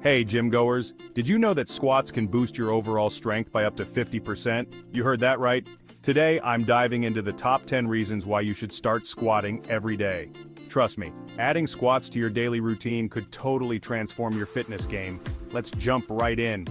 Hey gym goers, did you know that squats can boost your overall strength by up to 50%? You heard that right. Today I'm diving into the top 10 reasons why you should start squatting every day. Trust me, adding squats to your daily routine could totally transform your fitness game. Let's jump right in.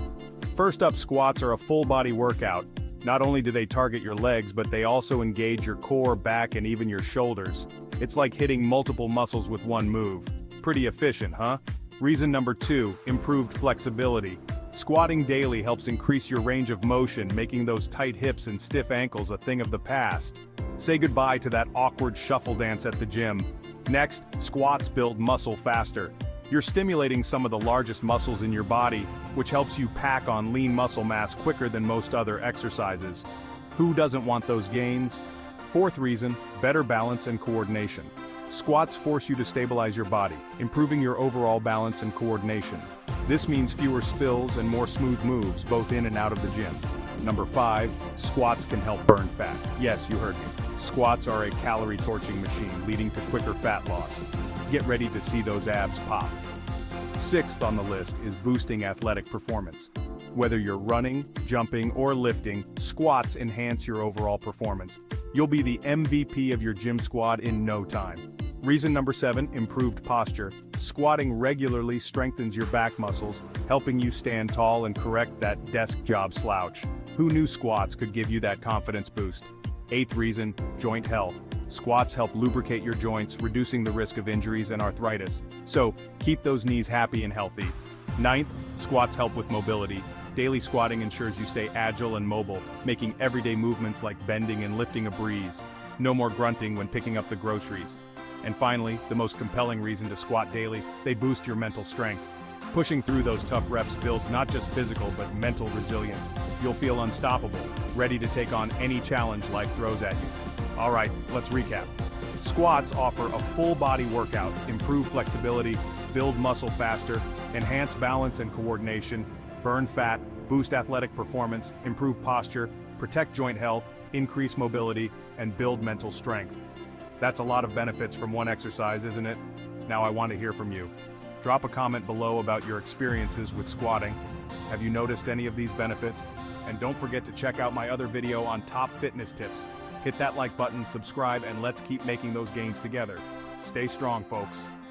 First up, squats are a full body workout. Not only do they target your legs, but they also engage your core, back, and even your shoulders. It's like hitting multiple muscles with one move. Pretty efficient, huh? Reason number 2, improved flexibility. Squatting daily helps increase your range of motion, making those tight hips and stiff ankles a thing of the past. Say goodbye to that awkward shuffle dance at the gym. Next, squats build muscle faster. You're stimulating some of the largest muscles in your body, which helps you pack on lean muscle mass quicker than most other exercises. Who doesn't want those gains? Fourth reason, better balance and coordination. Squats force you to stabilize your body, improving your overall balance and coordination. This means fewer spills and more smooth moves, both in and out of the gym. Number 5, squats can help burn fat. Yes, you heard me. Squats are a calorie torching machine, leading to quicker fat loss. Get ready to see those abs pop. Sixth on the list is boosting athletic performance. Whether you're running, jumping, or lifting, squats enhance your overall performance. You'll be the MVP of your gym squad in no time. Reason number 7, improved posture. Squatting regularly strengthens your back muscles, helping you stand tall and correct that desk job slouch. Who knew squats could give you that confidence boost? Eighth reason, joint health. Squats help lubricate your joints, reducing the risk of injuries and arthritis. So, keep those knees happy and healthy. Ninth, squats help with mobility. Daily squatting ensures you stay agile and mobile, making everyday movements like bending and lifting a breeze. No more grunting when picking up the groceries. And finally, the most compelling reason to squat daily, they boost your mental strength. Pushing through those tough reps builds not just physical but mental resilience. You'll feel unstoppable, ready to take on any challenge life throws at you. Alright, let's recap. Squats offer a full body workout, improve flexibility, build muscle faster, enhance balance and coordination, burn fat, boost athletic performance, improve posture, protect joint health, increase mobility, and build mental strength. That's a lot of benefits from one exercise, isn't it? Now I want to hear from you. Drop a comment below about your experiences with squatting. Have you noticed any of these benefits? And don't forget to check out my other video on top fitness tips. Hit that like button, subscribe, and let's keep making those gains together. Stay strong, folks.